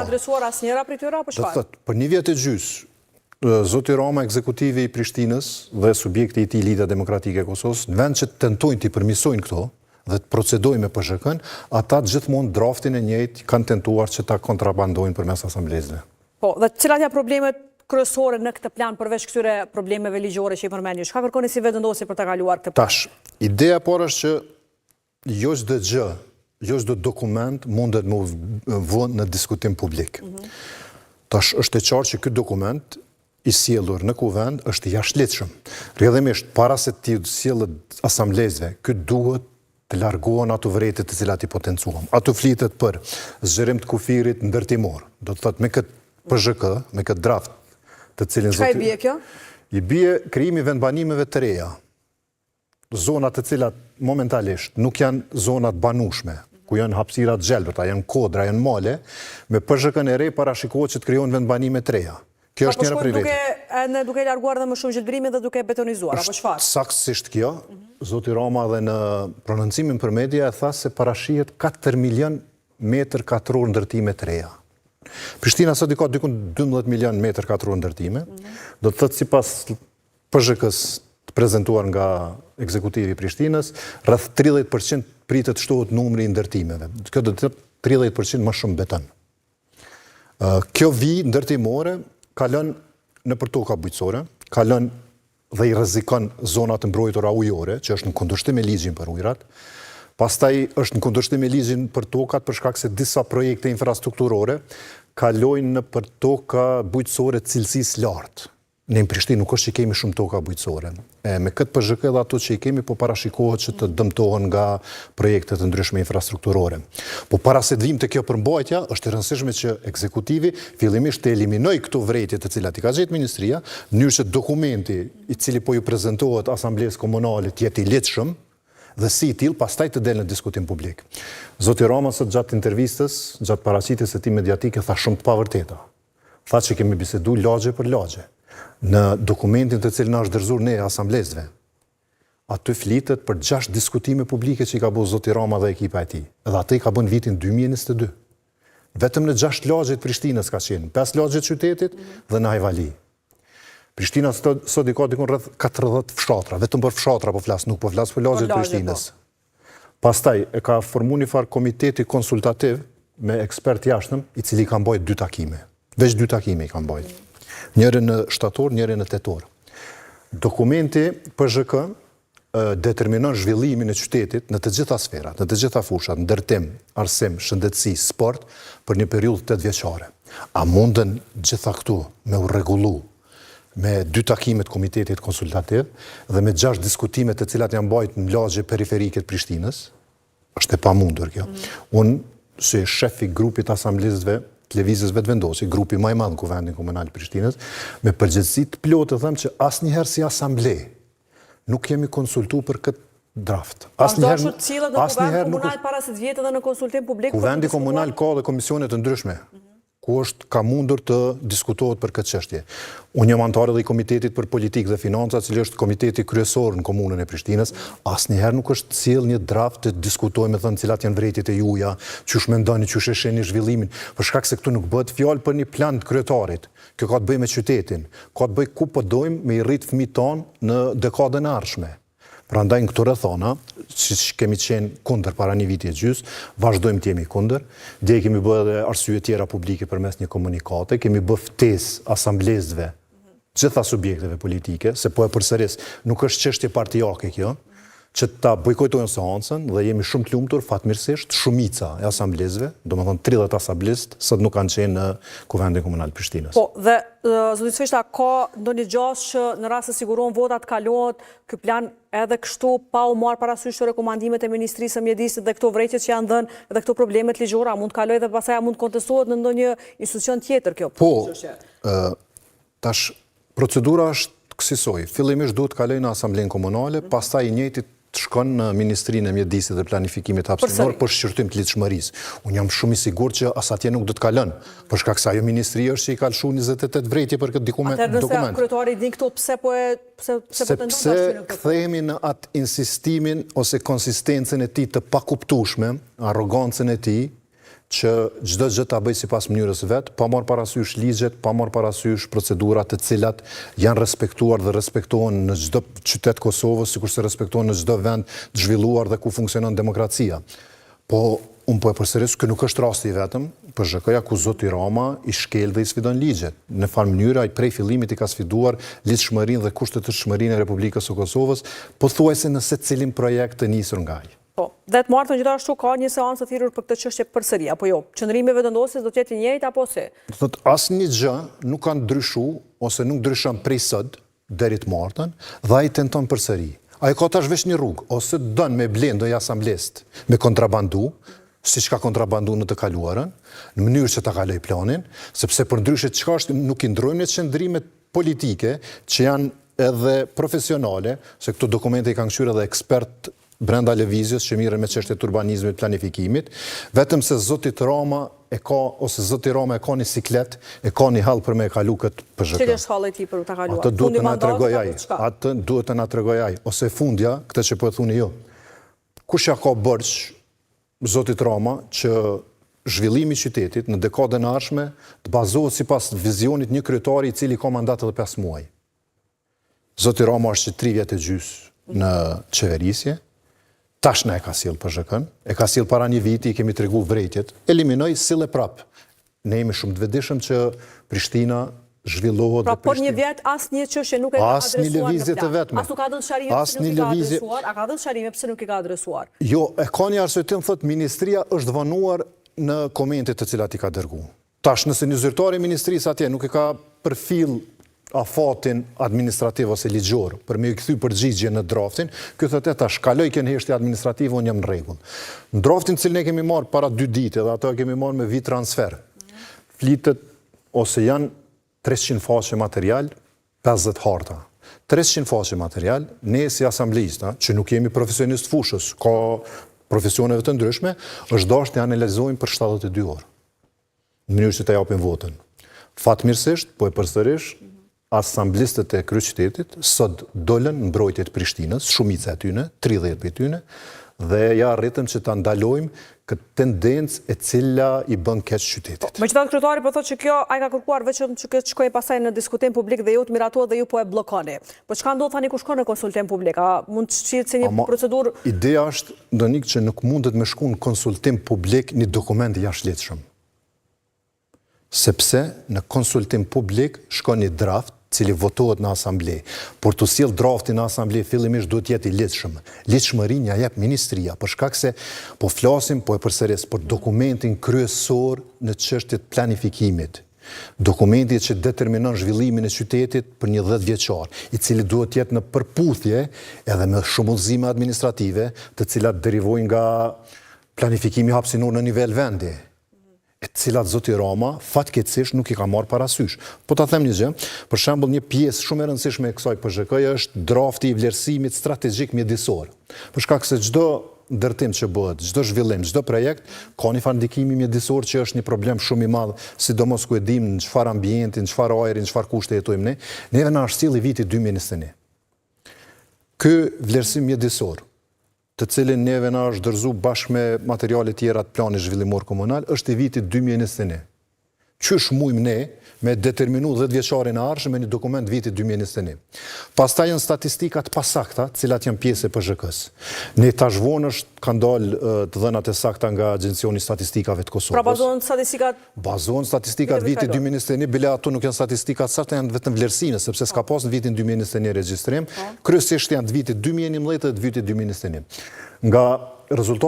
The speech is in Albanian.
adresuar asnjëra prej tyre apo çfarë? Për 1 vjet e gjys, Zoti Rama, ekzekutivi i Prishtinës dhe subjekti i tij Liga Demokratike e Kosovës, në vend që tentojnë të përmirësojnë këto dhe të procedojnë me PZK-n, ata gjithmonë draftin e njëjtë kanë tentuar që ta kontrabandojnë përmes asamblezëve. Po, dhe cilat janë problemet kryesore në këtë plan përveç këtyre problemeve ligjore që i përmendni? Çka kërkoni si vendosje për ta kaluar këtë? Tash, ideja por është që jo çdo gjë, jo çdo dokument mundet me vënë në diskutim publik. Tash është e qartë që ky dokument i sjellur në kuvend është i jashtëligjshëm. Rrjedhimisht para se ti sjellet asamblezëve, ky duhet të largohen ato vërejtje të cilat i potencuam. Ato flitet për zgjerim të kufirit ndërtimor. Do të thotë me këtë PZK, me këtë draft, të cilin Çka i bie kjo? I bie krijimi vendbanimeve të reja. Zonat të cilat momentalisht nuk janë zonat banueshme, ku janë hapësirat gjelbërta, janë kodra, janë male, me PZK-n e re parashikohet që të krijohen vendbanime të reja. Kjo është njëra prej vetëve. Duke larguar dhe më shumë gjelbrimin dhe duke betonizuar, apo çfarë? Saktësisht kjo, Zoti Rama dhe në prononcimin për media e tha se parashihet 4 milion metër katror ndërtime të reja. Prishtina sot ka diku 12 milion metër katror ndërtime, do të thotë sipas PZK-s të prezantuar nga ekzekutivi i Prishtinës, rreth 30% pritet shtohet numri i ndërtimeve. Kjo do të thotë 30% më shumë beton. Kjo vijë ndërtimore kalon në për toka bujqësore, kalon dhe i rrezikon zonat e mbrojtura ujore, që është në kundërshtim me ligjin për ujrat. Pastaj është në kundërshtim me ligjin për tokat për shkak se disa projekte infrastrukturore kalojnë në për toka bujqësore cilësisë lartë. Ne në Prishtinë nuk është që kemi shumë toka bujqësore. Me këtë PZK dhe ato që i kemi, po parashikohet që të dëmtohen nga projekte të ndryshme infrastrukturore. Po para se të vim të kjo përmbajtja, është e rëndësishme që ekzekutivi fillimisht të eliminoj këto vrejtje të cilat i ka gjetë ministria, në mënyrë që dokumenti i cili po ju prezentohet asamblesë komunale të jetë i lehtëshëm dhe si i tillë pastaj të del në diskutim publik. Zoti Rama sot gjatë intervistës, gjatë paraqitjes së tij mediatike tha shumë të pavërteta. Tha që kemi bisedu lagje për lagje. Në dokumentin të cilin është dorëzuar ne asamblezëve, aty flitet për 6 diskutime publike që i ka bërë Zoti Rama dhe ekipa e tij. Edhe atë i ka bën vitin 2022. Vetëm në 6 lagje të Prishtinës ka qenë, 5 lagje të qytetit dhe në Ajvali. Prishtina sot i ka diku rreth 40 fshatra, vetëm për fshatra po flas, nuk po flas për lagjet të Prishtinës. Pastaj e ka formuar një farë komiteti konsultativ me ekspert jashtëm, i cili ka mbajtur 2 takime. Veç 2 takime i ka mbajtur. Njërin në shtator, njërin në tetor. Dokumenti PZK determinon zhvillimin e qytetit në të gjitha sferat, në të gjitha fushat, ndërtim, arsim, shëndetësi, sport, për një periudhë 8 vjeçare. A mundën gjitha këtu me u rregullu me 2 takime të komitetit konsultativ dhe me 6 diskutime të cilat janë bajtë në lagje periferike të Prishtinës? Është e pamundur kjo. Unë, si shefi grupit asamblezëve të lëvizjes vetvendosi, grupi më i madh në Kuvendin Komunal të Prishtinës, me përgjegjësi të plotë të them që asnjëherë si asamblee nuk kemi konsultuar për këtë draft. Asnjëherë cilët në Kuvend Komunal para se të vjetë edhe në konsultim publik. Kuvendi Komunal ka dhe komisione të ndryshme, ku ka mundur të diskutohet për këtë çështje. Unë jam antar edhe i Komitetit për Politikë dhe Financa, cili është komiteti kryesor në komunën e Prishtinës. Asnjëherë nuk është sjell një draft të diskutojmë me thënë cilat janë vrejtjet e juaja, çush mendoni, çush e shihni zhvillimin, për shkak se këtu nuk bëhet fjalë për një plan të kryetarit. Kjo ka të bëjë me qytetin, ka të bëjë ku po dojmë me i rrit fëmijët tonë në dekadën e ardhshme. Prandaj në këto rrethona, siç kemi qenë kundër para një viti e gjys, vazhdojmë të jemi kundër. Dje kemi bërë edhe arsye tjera publike përmes një komunikate, kemi bërë ftesë asamblezëve, gjitha subjekteve politike, se po e përsëris, nuk është çështje partijake kjo, që ta bojkotojnë seancën dhe jemi shumë të lumtur fatmirësisht shumica e asamblezëve, domethënë 30 asamblezë sot nuk kanë qenë në Kuvendin Komunal të Prishtinës. Po, dhe zoti Cveshta, ka ndonjë gjasë që në rast se sigurohen votat kalohet ky plan edhe kështu pa u marrë parasysh rekomandimet e Ministrisë së Mjedisit dhe këto vrejtje që janë dhënë dhe këto problemet ligjore, a mund të kalojë dhe pastaj a mund të kontestohet në ndonjë institucion tjetër kjo? Po, tash procedura është kësaj. Fillimisht duhet të kalojë në Asamblenë Komunale, pastaj i njëjti të shkon në Ministrinë e Mjedisit dhe Planifikimit Hapësinor për shqyrtim të lidhshmërisë. Unë jam shumë i sigurt që as atje nuk do të kalon, për shkak se ajo ministri është që i ka lëshuar 28 vrejtje për këtë dokument. Atëherë nëse kryetari din këto pse po tenton sepse kthehemi në atë insistimin ose konsistencën e tij të pakuptueshme, arrogancën e tij, që çdo gjë ta bëj sipas mënyrës vet, pa marrë parasysh ligjet, pa marrë parasysh procedurat të cilat janë respektuar dhe respektohen në çdo qytet Kosovës, sikurse respektohen në çdo vend të zhvilluar dhe ku funksionon demokracia. Po unë po e përsëris, kë nuk është rasti i vetëm, PZK-ja ku zoti Rama i shkel dhe i sfidon ligjet. Në farë mënyrë ai prej fillimit i ka sfiduar ligjshmërinë dhe kushtet të shmërinë e Republikës së Kosovës, pothuajse në secilin projekt të nisur nga ai. Po, dhe të martën gjithashtu ka një seancë të thirrur për këtë çështje përsëri, apo jo? Qëndrimi vendosjes do të jetë i njëjtë apo si? Thot asnjë gjë nuk ka ndryshuar ose nuk ndryshon prej sot deri të martën dhe ai tenton përsëri. Ai ka tash veç një rrugë, ose dën me blen ndonjë asamblest me kontrabandu, siç ka kontrabandu në të kaluarën, në mënyrë që ta kaloj planin, sepse përndryshe çka është nuk i ndrojmë në qëndrimet politike që janë edhe profesionale, se këto dokumente i kanë kthyer edhe ekspert brenda lëvizjes që mirën me çështjet e urbanizmit, planifikimit, vetëm se zoti Rama e ka ose zoti Rama e ka një siklet, e ka një hall për me kalu këtë PZK. Çfarë është halli i tij për ta kaluar? Atë duhet të na tregoj ai. Atë duhet të na tregoj ai, ose fundja, këtë që po e thuni ju. Kush ja ka bërç zotit Rama që zhvillimi i qytetit në dekadën e ardhshme të bazohet sipas vizionit një kryetari i cili ka mandat edhe 5 muaj. Zoti Rama është 3 vjet e gjys në qeverisje. Tash na e ka sjell PZK-n, e ka sjell para një viti, i kemi tregu vrejtjet, eliminoj sille prap. Ne jemi shumë të vetëdijshëm që Prishtina zhvillohet. Pra për një vjet asnjë çështje nuk e ka adresuar. Asnjë lëvizje të vetme. As nuk ka dhënë sharime pse nuk i ka adresuar, a ka dhënë sharime pse nuk i ka adresuar? Jo, e ka një arsye tim, thot ministria është vonuar në komentet të cilat i ka dërguar. Tash nëse një zyrtar i ministrisë atje nuk e ka përfill afatin administrativ ose ligjor për me i kthy përgjigje në draftin, ky thotë tash kaloj kënë heshtje administrative, unë jam në rregull. Në draftin cilën ne kemi marrë para 2 ditë dhe ato e kemi marrë me vit transfer. Flitet ose janë 300 faqe material, 50 harta. 300 faqe material, ne si asamblista, që nuk jemi profesionist fushës, ka profesioneve të ndryshme, është dashur të analizojmë për 72 orë. Në mënyrë që të japim votën. Fatmirësisht, po e përsërish, asamblistët e kryeqytetit sot dolën në mbrojtjet Prishtinës, shumica e tyre, 30 prej tyre, dhe ja arritëm që ta ndalojmë këtë tendencë e cila i bën keq qytetit. Megjithatë kryetari po thotë që kjo ai ka kërkuar vetëm që këtë shkojë pasaj në diskutim publik dhe ju të miratohet dhe ju po e bllokoni. Po çka ndodh tani kur shkon në konsultim publik? A mund të shihet se një procedurë? Ideja është ndonik që nuk mundet me shku në konsultim publik një dokument i jashtëligjshëm. Sepse në konsultim publik shkon një draft cili votohet në asamble. Por të sjell draftin në asamble fillimisht duhet jetë i ligjshëm. Ligjshmërinë ja jep ministria, për shkak se po flasim, po e përsëris, për dokumentin kryesor në çështjet planifikimit. Dokumenti që determinon zhvillimin e qytetit për një 10 vjeçar, i cili duhet jetë në përputhje edhe me shumullzime administrative, të cilat derivojnë nga planifikimi hapësinor në nivel vendi, e cilat zoti Rama fatkeqësisht nuk i ka marrë parasysh. Po ta them një gjë, për shembull një pjesë shumë e rëndësishme e kësaj PZK-je është drafti i vlerësimit strategjik mjedisor. Për shkak se çdo ndërtim që bëhet, çdo zhvillim, çdo projekt ka një farë ndikimi mjedisor që është një problem shumë i madh, sidomos ku e dim në çfarë ambienti, në çfarë ajri, në çfarë kushte jetojmë ne. Neve na është sjellë viti 2021. Ky vlerësim mjedisor, të cilin neve na është dorëzu bashkë me materiale tjera të planit zhvillimor komunal, është i vitit 2021. Qysh mujmë ne me determinu 10 vjeçarin e ardhshëm me një dokument vitit 2021. Pastaj janë statistikat pasakta, cilat janë pjesë e PZK-s. Ne tashvonësh kanë dalë të dhënat e sakta nga Agjencioni i Statistikave të Kosovës. Pra bazohen statistikat? Bazohen statistikat vitit 2021, bile ato nuk janë statistikat sakta, janë vetëm vlerësime, sepse s'ka pas në vitin 2021 regjistrim, kryesisht janë të vitit 2011 dhe të vitit 2021. Nga rezultatet